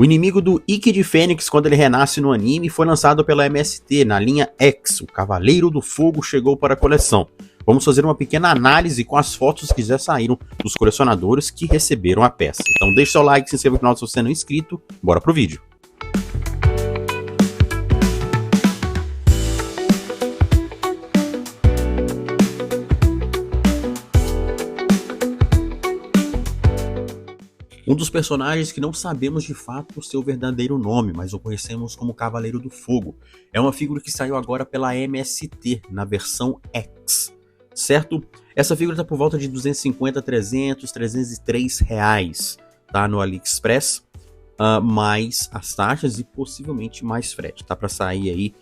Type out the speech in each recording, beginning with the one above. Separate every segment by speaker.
Speaker 1: O inimigo do Ikki de Fênix, quando ele renasce no anime, foi lançado pela MST na linha X. O Cavaleiro do Fogo chegou para a coleção. Vamos fazer uma pequena análise com as fotos que já saíram dos colecionadores que receberam a peça. Então deixe seu like, se inscreva no canal se você não é inscrito. Bora pro vídeo. Um dos personagens que não sabemos de fato o seu verdadeiro nome, mas o conhecemos como Cavaleiro do Fogo. É uma figura que saiu agora pela MST, na versão X, certo? Essa figura está por volta de 250, 300, 303 reais, tá? No AliExpress, mais as taxas e possivelmente mais frete. Tá para sair aí,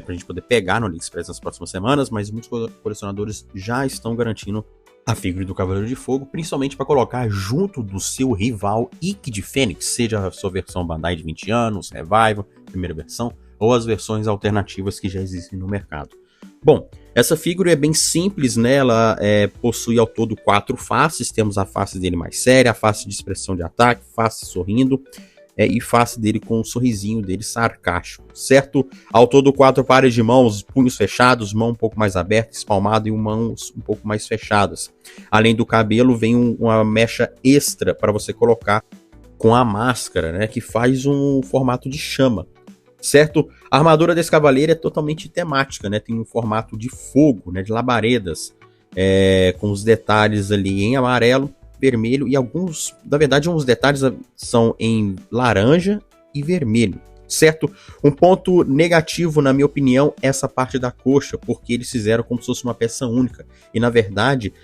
Speaker 1: pra gente poder pegar no AliExpress nas próximas semanas, mas muitos colecionadores já estão garantindo a figura do Cavaleiro de Fogo, principalmente para colocar junto do seu rival Ikki de Fênix, seja a sua versão Bandai de 20 anos, Revival, primeira versão, ou as versões alternativas que já existem no mercado. Bom, essa figura é bem simples, né? Ela possui ao todo 4 faces. Temos a face dele mais séria, a face de expressão de ataque, face sorrindo, e face dele com um sorrisinho dele sarcástico, certo? Ao todo 4 pares de mãos, punhos fechados, mão um pouco mais aberta, espalmada e mãos um pouco mais fechadas. Além do cabelo, vem uma mecha extra para você colocar com a máscara, né? Que faz um formato de chama, certo? A armadura desse cavaleiro é totalmente temática, né? Tem um formato de fogo, né? De labaredas, com os detalhes ali em amarelo, vermelho e alguns, na verdade, uns detalhes são em laranja e vermelho, certo? Um ponto negativo, na minha opinião, é essa parte da coxa, porque eles fizeram como se fosse uma peça única e, na verdade,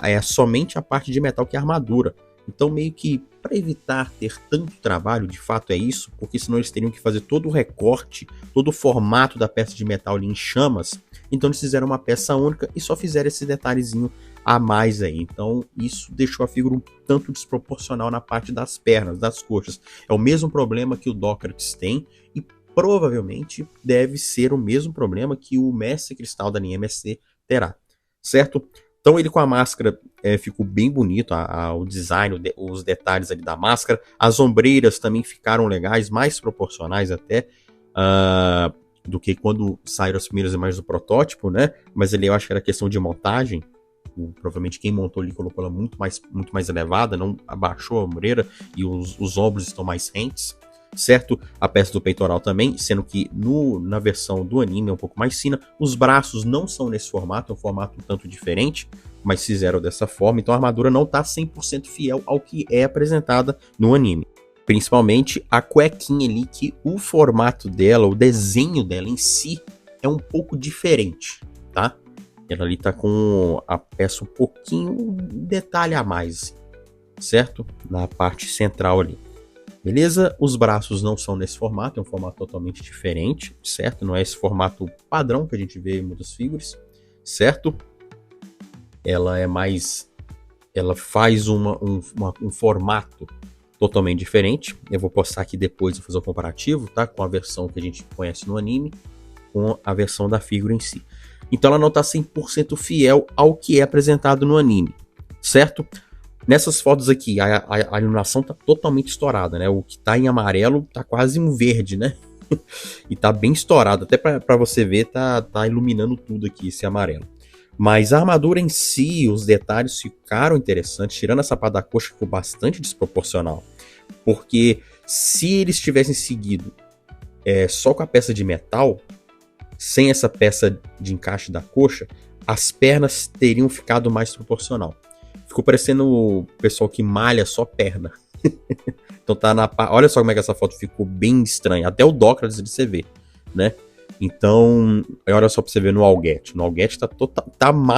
Speaker 1: é somente a parte de metal que é a armadura. Então, meio que para evitar ter tanto trabalho, de fato é isso, porque senão eles teriam que fazer todo o recorte, todo o formato da peça de metal ali em chamas. Então eles fizeram uma peça única e só fizeram esse detalhezinho a mais aí. Então isso deixou a figura um tanto desproporcional na parte das pernas, das coxas. É o mesmo problema que o Dócrates tem e provavelmente deve ser o mesmo problema que o Mestre Cristal da linha MST terá, certo? Então ele com a máscara ficou bem bonito, o design, os detalhes ali da máscara. As ombreiras também ficaram legais, mais proporcionais até do que quando saíram as primeiras imagens do protótipo, né? Mas ali eu acho que era questão de montagem. Provavelmente quem montou ali colocou ela muito mais elevada, não abaixou a ombreira e os ombros estão mais rentes, certo? A peça do peitoral também, sendo que na versão do anime é um pouco mais fina. Os braços não são nesse formato, é um formato um tanto diferente, mas fizeram dessa forma. Então a armadura não está 100% fiel ao que é apresentada no anime. Principalmente a cuequinha ali, que o formato dela, o desenho dela em si, é um pouco diferente, tá? Ela ali tá com a peça um pouquinho, detalhe a mais, certo? Na parte central ali. Beleza? Os braços não são nesse formato, é um formato totalmente diferente, certo? Não é esse formato padrão que a gente vê em muitas figuras, certo? Ela é mais... Ela faz um formato totalmente diferente. Eu vou postar aqui depois, vou fazer o comparativo, tá? Com a versão que a gente conhece no anime, com a versão da figura em si. Então ela não está 100% fiel ao que é apresentado no anime, certo? Nessas fotos aqui, a iluminação tá totalmente estourada, né? O que tá em amarelo tá quase um verde, né? E tá bem estourado. Até para você ver, tá iluminando tudo aqui, esse amarelo. Mas a armadura em si, os detalhes ficaram interessantes. Tirando essa parte da coxa, ficou bastante desproporcional. Porque se eles tivessem seguido só com a peça de metal, sem essa peça de encaixe da coxa, as pernas teriam ficado mais proporcional. Ficou parecendo o pessoal que malha só perna. Então olha só como é que essa foto ficou bem estranha. Até o Dócrates de você ver, né? Então, olha só pra você ver no Algete. No Algete tá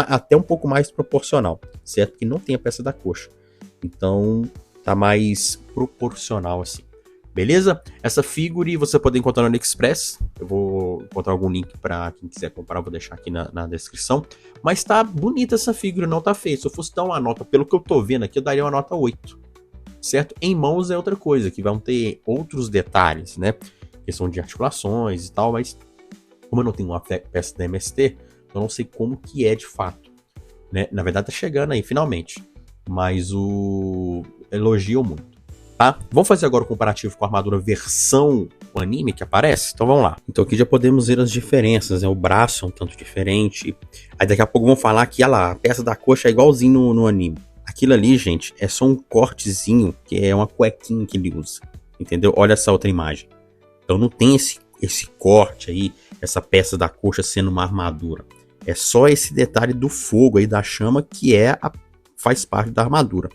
Speaker 1: até um pouco mais proporcional, certo? Que não tem a peça da coxa. Então, tá mais proporcional assim. Beleza? Essa figure você pode encontrar no AliExpress. Eu vou encontrar algum link para quem quiser comprar, eu vou deixar aqui na descrição. Mas tá bonita essa figura, não tá feia. Se eu fosse dar uma nota, pelo que eu tô vendo aqui, eu daria uma nota 8. Certo? Em mãos é outra coisa, que vão ter outros detalhes, né? Questão de articulações e tal, mas como eu não tenho uma peça da MST, eu não sei como que é de fato, né? Na verdade tá chegando aí, finalmente. Mas elogio muito. tá? Vamos fazer agora o comparativo com a armadura versão o anime que aparece? Então vamos lá. Então aqui já podemos ver as diferenças, né? O braço é um tanto diferente. Aí daqui a pouco vão falar que, olha lá, a peça da coxa é igualzinho no anime. Aquilo ali, gente, é só um cortezinho, que é uma cuequinha que ele usa. Entendeu? Olha essa outra imagem. Então não tem esse corte aí, essa peça da coxa sendo uma armadura. É só esse detalhe do fogo aí, da chama, que faz parte da armadura,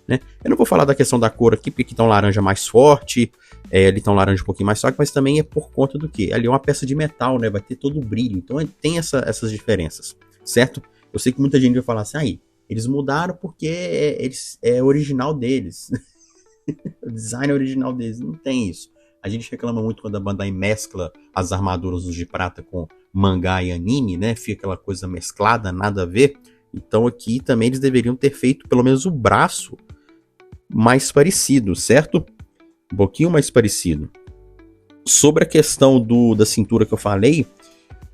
Speaker 1: né? Eu não vou falar da questão da cor aqui, porque aqui tá um laranja mais forte, ali tá um laranja um pouquinho mais fraco, mas também é por conta do que? Ali é uma peça de metal, né? Vai ter todo o brilho, então tem essas diferenças, certo? Eu sei que muita gente vai falar assim, aí, eles mudaram porque é original deles. O design é original deles, não tem isso. A gente reclama muito quando a Bandai mescla as armaduras de prata com mangá e anime, né? Fica aquela coisa mesclada, nada a ver. Então aqui também eles deveriam ter feito pelo menos o braço mais parecido, certo? Um pouquinho mais parecido. Sobre a questão da cintura que eu falei,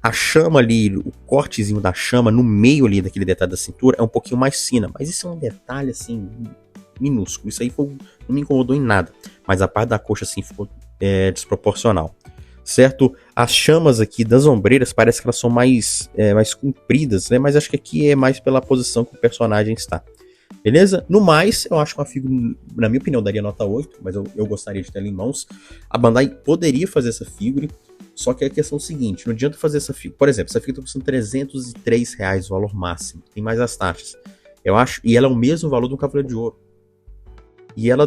Speaker 1: a chama ali, o cortezinho da chama no meio ali daquele detalhe da cintura é um pouquinho mais fina, mas isso é um detalhe assim minúsculo. Isso aí não me incomodou em nada, mas a parte da coxa assim ficou desproporcional, certo? As chamas aqui das ombreiras parece que elas são mais compridas, né? Mas acho que aqui é mais pela posição que o personagem está. Beleza? No mais, eu acho que uma figura, na minha opinião, daria nota 8, mas eu gostaria de ter ela em mãos. A Bandai poderia fazer essa figura, só que a questão é o seguinte, não adianta fazer essa figura. Por exemplo, essa figura está custando R$303 o valor máximo, tem mais as taxas. Eu acho, e ela é o mesmo valor do Cavaleiro de Ouro. E ela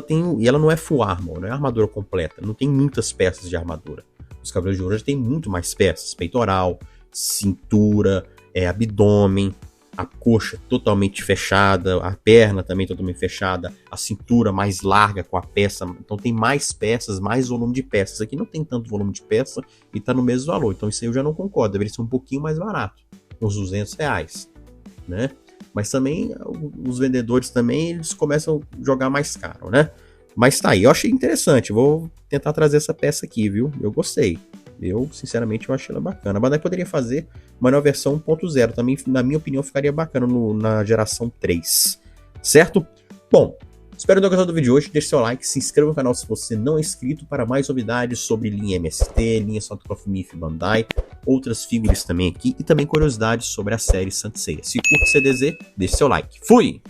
Speaker 1: não é full armor, não é armadura completa, não tem muitas peças de armadura. Os Cavaleiros de Ouro já tem muito mais peças, peitoral, cintura, abdômen, a coxa totalmente fechada, a perna também totalmente fechada, a cintura mais larga com a peça, então tem mais peças, mais volume de peças. Aqui não tem tanto volume de peça e tá no mesmo valor, então isso aí eu já não concordo, deveria ser um pouquinho mais barato, uns R$200, né? Mas também os vendedores também eles começam a jogar mais caro, né? Mas tá aí, eu achei interessante. Vou tentar trazer essa peça aqui, viu? Eu gostei. Eu, sinceramente, eu achei ela bacana. A Bandai poderia fazer uma nova versão 1.0. Também, na minha opinião, ficaria bacana na geração 3. Certo? Bom, espero ter gostado do vídeo de hoje. Deixe seu like, se inscreva no canal se você não é inscrito para mais novidades sobre linha MST, linha Satoku of Myth Bandai, outras figuras também aqui e também curiosidades sobre a série Saint Seiya. Se curte CDZ, deixe seu like. Fui!